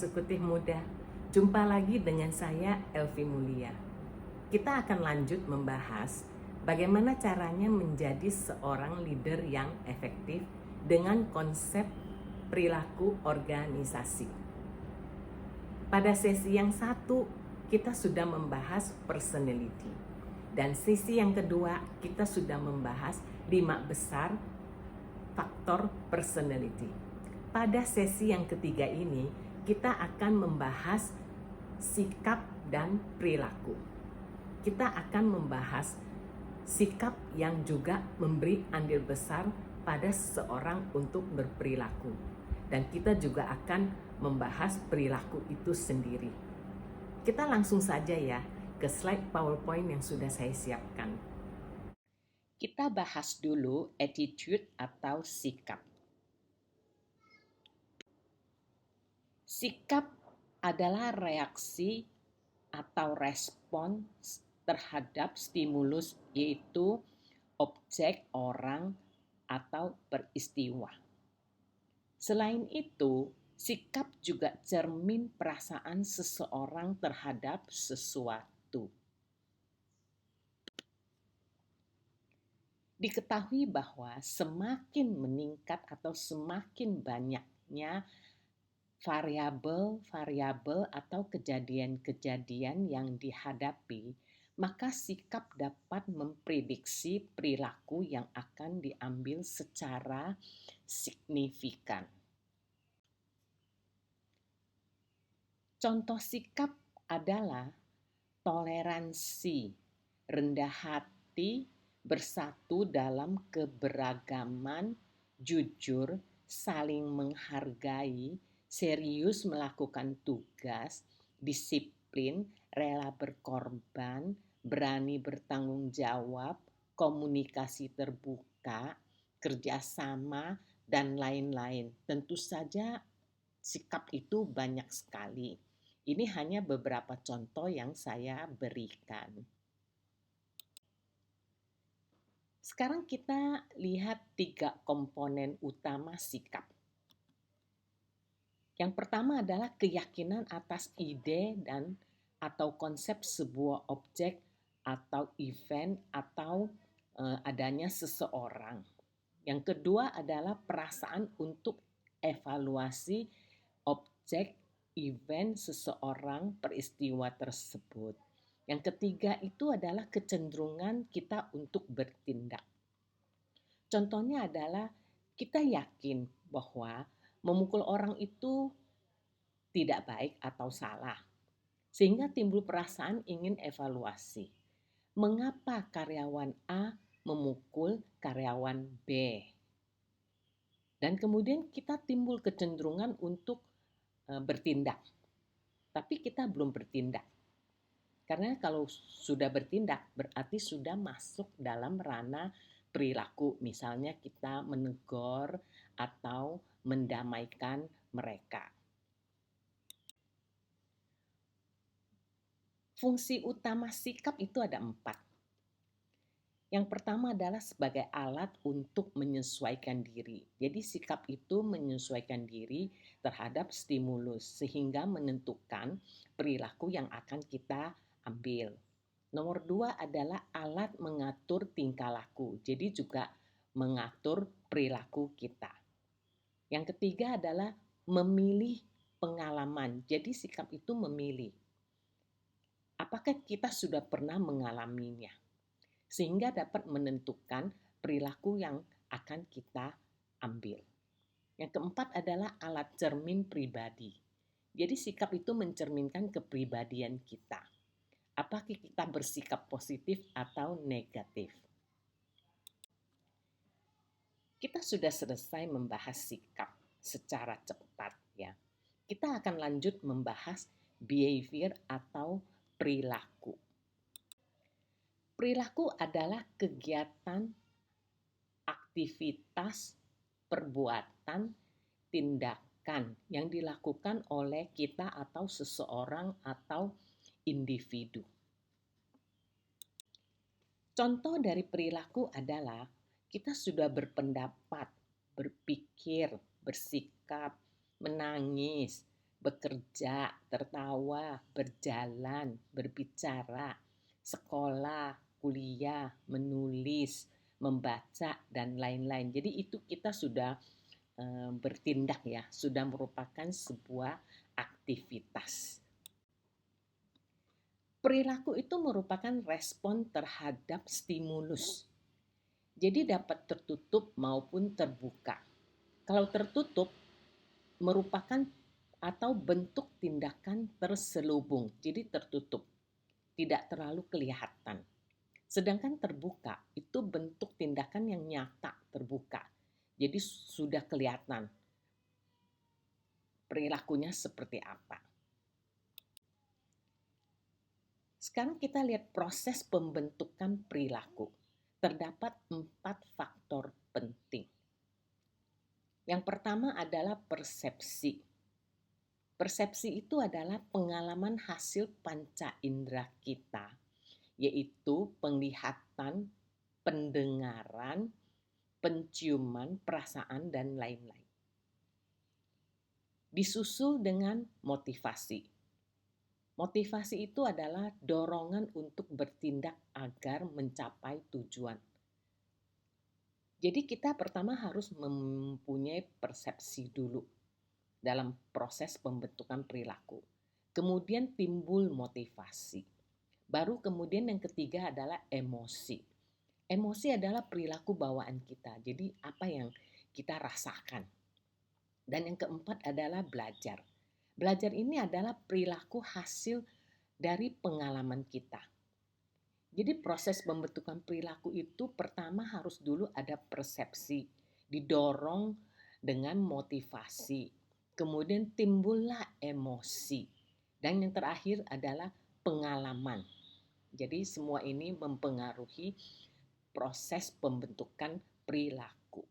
Eksekutif Muda. Jumpa lagi dengan saya, Elvi Mulia. Kita akan lanjut membahas bagaimana caranya menjadi seorang leader yang efektif dengan konsep perilaku organisasi. Pada sesi yang satu, kita sudah membahas personality. Dan sesi yang kedua, kita sudah membahas 5 besar faktor personality. Pada sesi yang ketiga ini, kita akan membahas sikap dan perilaku. Kita akan membahas sikap yang juga memberi andil besar pada seseorang untuk berperilaku. Dan kita juga akan membahas perilaku itu sendiri. Kita langsung saja ya ke slide PowerPoint yang sudah saya siapkan. Kita bahas dulu attitude atau sikap. Sikap adalah reaksi atau respons terhadap stimulus, yaitu objek, orang, atau peristiwa. Selain itu, sikap juga cermin perasaan seseorang terhadap sesuatu. Diketahui bahwa semakin meningkat atau semakin banyaknya variabel-variabel atau kejadian-kejadian yang dihadapi, maka sikap dapat memprediksi perilaku yang akan diambil secara signifikan. Contoh sikap adalah toleransi, rendah hati, bersatu dalam keberagaman, jujur, saling menghargai, serius melakukan tugas, disiplin, rela berkorban, berani bertanggung jawab, komunikasi terbuka, kerjasama, dan lain-lain. Tentu saja sikap itu banyak sekali. Ini hanya beberapa contoh yang saya berikan. Sekarang kita lihat 3 komponen utama sikap. Yang pertama adalah keyakinan atas ide dan atau konsep sebuah objek atau event atau adanya seseorang. Yang kedua adalah perasaan untuk evaluasi objek, event, seseorang, peristiwa tersebut. Yang ketiga itu adalah kecenderungan kita untuk bertindak. Contohnya adalah kita yakin bahwa memukul orang itu tidak baik atau salah, sehingga timbul perasaan ingin evaluasi. Mengapa karyawan A memukul karyawan B? Dan kemudian kita timbul kecenderungan untuk bertindak, tapi kita belum bertindak. Karena kalau sudah bertindak berarti sudah masuk dalam ranah perilaku, misalnya kita menegur atau mendamaikan mereka. Fungsi utama sikap itu ada 4. Yang pertama adalah sebagai alat untuk menyesuaikan diri. Jadi sikap itu menyesuaikan diri terhadap stimulus sehingga menentukan perilaku yang akan kita ambil. Nomor 2 adalah alat mengatur tingkah laku, jadi juga mengatur perilaku kita. Yang ketiga adalah memilih pengalaman, jadi sikap itu memilih. Apakah kita sudah pernah mengalaminya? Sehingga dapat menentukan perilaku yang akan kita ambil. Yang keempat adalah alat cermin pribadi. Jadi sikap itu mencerminkan kepribadian kita. Apakah kita bersikap positif atau negatif? Kita sudah selesai membahas sikap secara cepat ya. Kita akan lanjut membahas behavior atau perilaku. Perilaku adalah kegiatan, aktivitas, perbuatan, tindakan yang dilakukan oleh kita atau seseorang atau individu. Contoh dari perilaku adalah kita sudah berpendapat, berpikir, bersikap, menangis, bekerja, tertawa, berjalan, berbicara, sekolah, kuliah, menulis, membaca, dan lain-lain. Jadi itu kita sudah bertindak ya, sudah merupakan sebuah aktivitas. Perilaku itu merupakan respon terhadap stimulus. Jadi dapat tertutup maupun terbuka. Kalau tertutup merupakan atau bentuk tindakan terselubung, jadi tertutup, tidak terlalu kelihatan. Sedangkan terbuka itu bentuk tindakan yang nyata, terbuka. Jadi sudah kelihatan perilakunya seperti apa. Sekarang kita lihat proses pembentukan perilaku. Terdapat 4 faktor penting. Yang pertama adalah persepsi. Persepsi itu adalah pengalaman hasil panca indera kita, yaitu penglihatan, pendengaran, penciuman, perasaan, dan lain-lain. Disusul dengan motivasi. Motivasi itu adalah dorongan untuk bertindak agar mencapai tujuan. Jadi kita pertama harus mempunyai persepsi dulu dalam proses pembentukan perilaku. Kemudian timbul motivasi. Baru kemudian yang ketiga adalah emosi. Emosi adalah perilaku bawaan kita. Jadi apa yang kita rasakan. Dan yang keempat adalah belajar. Belajar ini adalah perilaku hasil dari pengalaman kita. Jadi proses pembentukan perilaku itu pertama harus dulu ada persepsi, didorong dengan motivasi, kemudian timbullah emosi, dan yang terakhir adalah pengalaman. Jadi semua ini mempengaruhi proses pembentukan perilaku.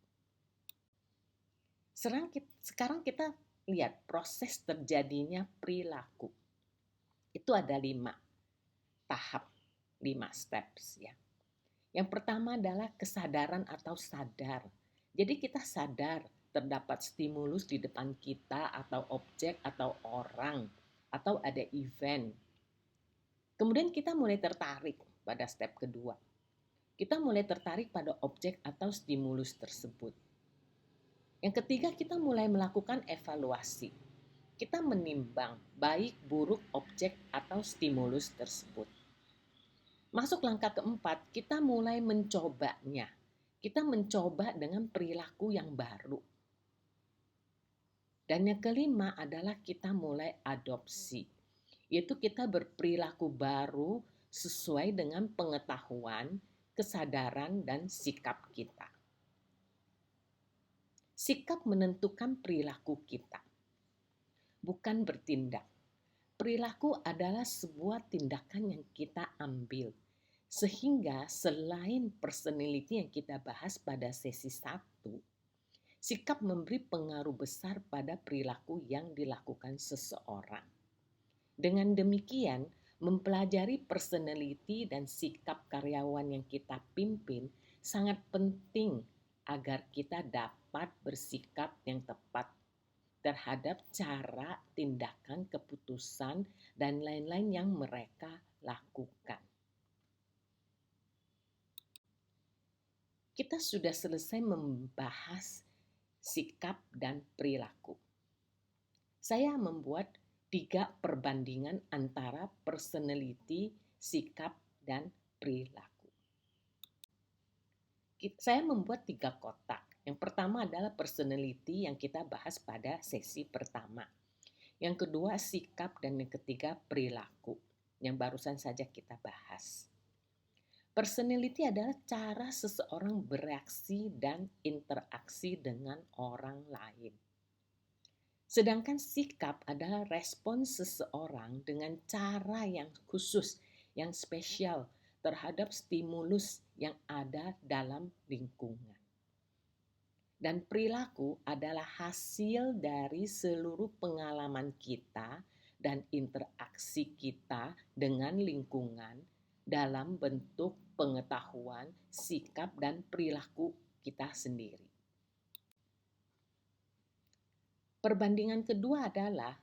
Sekarang kita lihat proses terjadinya perilaku. Itu ada 5 tahap, 5 steps ya. Yang pertama adalah kesadaran atau sadar. Jadi kita sadar terdapat stimulus di depan kita atau objek atau orang atau ada event. Kemudian kita mulai tertarik pada step kedua. Kita mulai tertarik pada objek atau stimulus tersebut. Yang ketiga, kita mulai melakukan evaluasi. Kita menimbang baik buruk objek atau stimulus tersebut. Masuk langkah keempat, kita mulai mencobanya. Kita mencoba dengan perilaku yang baru. Dan yang kelima adalah kita mulai adopsi. Yaitu kita berperilaku baru sesuai dengan pengetahuan, kesadaran, dan sikap kita. Sikap menentukan perilaku kita, bukan bertindak. Perilaku adalah sebuah tindakan yang kita ambil. Sehingga selain personality yang kita bahas pada sesi 1, sikap memberi pengaruh besar pada perilaku yang dilakukan seseorang. Dengan demikian, mempelajari personality dan sikap karyawan yang kita pimpin sangat penting agar kita dapat bersikap yang tepat terhadap cara, tindakan, keputusan, dan lain-lain yang mereka lakukan. Kita sudah selesai membahas sikap dan perilaku. Saya membuat 3 perbandingan antara personality, sikap, dan perilaku. Saya membuat 3 kotak. Yang pertama adalah personality yang kita bahas pada sesi pertama. Yang kedua sikap dan yang ketiga perilaku yang barusan saja kita bahas. Personality adalah cara seseorang bereaksi dan interaksi dengan orang lain. Sedangkan sikap adalah respon seseorang dengan cara yang khusus, yang spesial terhadap stimulus yang ada dalam lingkungan. Dan perilaku adalah hasil dari seluruh pengalaman kita dan interaksi kita dengan lingkungan dalam bentuk pengetahuan, sikap, dan perilaku kita sendiri. Perbandingan kedua adalah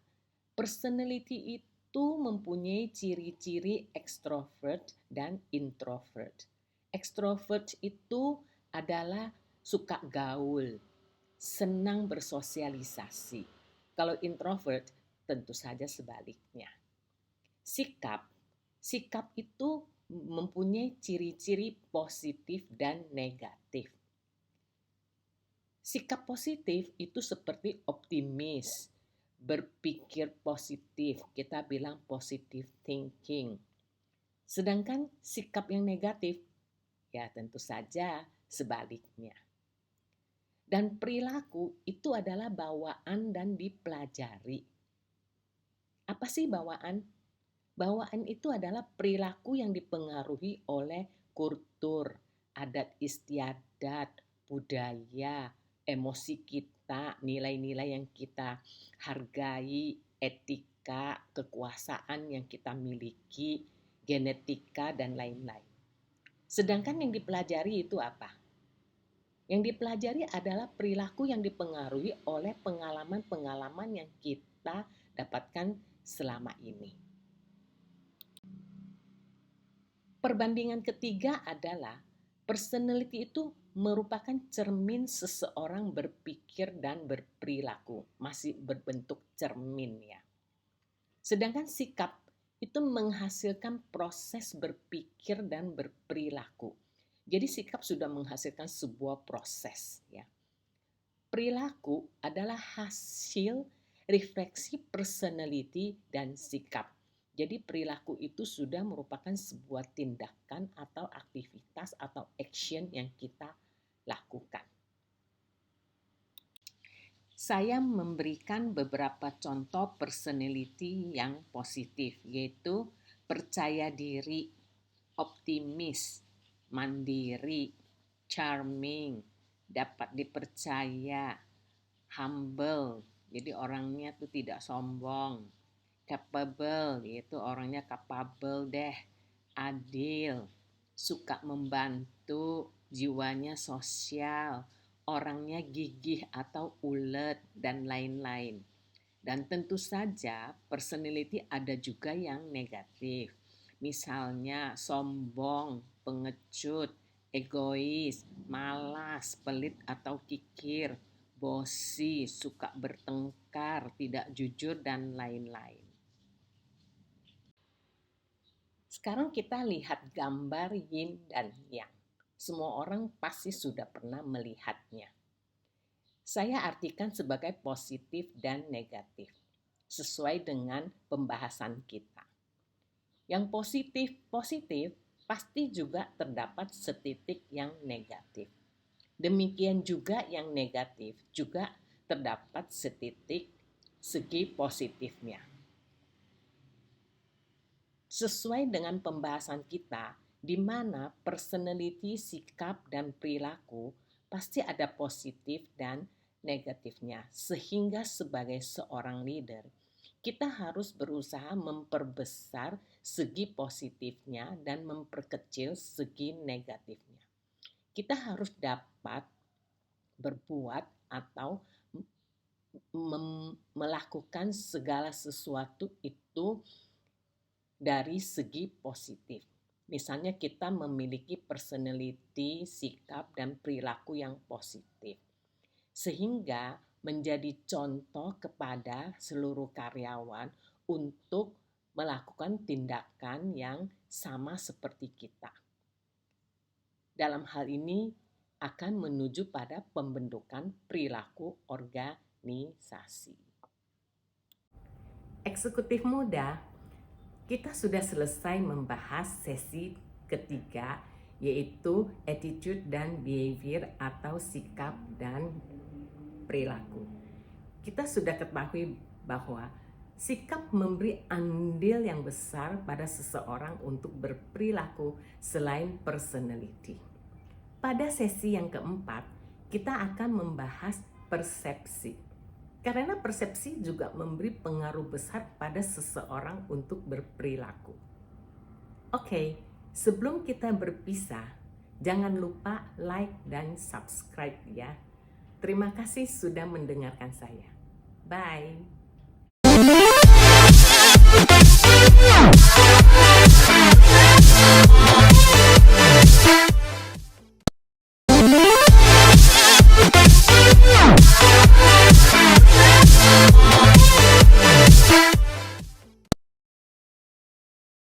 Personality itu mempunyai ciri-ciri extrovert dan introvert. Extrovert itu adalah suka gaul, senang bersosialisasi. Kalau introvert tentu saja sebaliknya. Sikap itu mempunyai ciri-ciri positif dan negatif. Sikap positif itu seperti optimis, berpikir positif, kita bilang positive thinking. Sedangkan sikap yang negatif, ya tentu saja sebaliknya. Dan perilaku itu adalah bawaan dan dipelajari. Apa sih bawaan? Bawaan itu adalah perilaku yang dipengaruhi oleh kultur, adat istiadat, budaya, emosi kita, nilai-nilai yang kita hargai, etika, kekuasaan yang kita miliki, genetika, dan lain-lain. Sedangkan yang dipelajari itu apa? Yang dipelajari adalah perilaku yang dipengaruhi oleh pengalaman-pengalaman yang kita dapatkan selama ini. Perbandingan ketiga adalah personality itu merupakan cermin seseorang berpikir dan berperilaku, masih berbentuk cermin ya. Sedangkan sikap itu menghasilkan proses berpikir dan berperilaku. Jadi sikap sudah menghasilkan sebuah proses ya. Perilaku adalah hasil refleksi personality dan sikap. Jadi perilaku itu sudah merupakan sebuah tindakan atau aktivitas atau action yang kita lakukan. Saya memberikan beberapa contoh personality yang positif, yaitu percaya diri, optimis, mandiri, charming, dapat dipercaya, humble, jadi orangnya tuh tidak sombong, capable, yaitu orangnya capable deh, adil, suka membantu, jiwanya sosial, orangnya gigih atau ulet, dan lain-lain. Dan tentu saja personality ada juga yang negatif. Misalnya sombong, pengecut, egois, malas, pelit atau kikir, bosi, suka bertengkar, tidak jujur, dan lain-lain. Sekarang kita lihat gambar yin dan yang. Semua orang pasti sudah pernah melihatnya. Saya artikan sebagai positif dan negatif, sesuai dengan pembahasan kita. Yang positif pasti juga terdapat setitik yang negatif. Demikian juga yang negatif juga terdapat setitik segi positifnya. Sesuai dengan pembahasan kita, di mana personality, sikap, dan perilaku pasti ada positif dan negatifnya. Sehingga sebagai seorang leader, kita harus berusaha memperbesar segi positifnya dan memperkecil segi negatifnya. Kita harus dapat berbuat atau melakukan segala sesuatu itu dari segi positif. Misalnya kita memiliki personality, sikap, dan perilaku yang positif. Sehingga menjadi contoh kepada seluruh karyawan untuk melakukan tindakan yang sama seperti kita. Dalam hal ini akan menuju pada pembentukan perilaku organisasi. Eksekutif muda, kita sudah selesai membahas sesi ketiga, yaitu attitude dan behavior atau sikap dan perilaku. Kita sudah ketahui bahwa sikap memberi andil yang besar pada seseorang untuk berperilaku selain personality. Pada sesi yang keempat, kita akan membahas persepsi. Karena persepsi juga memberi pengaruh besar pada seseorang untuk berperilaku. Oke, sebelum kita berpisah, jangan lupa like dan subscribe ya. Terima kasih sudah mendengarkan saya. Bye.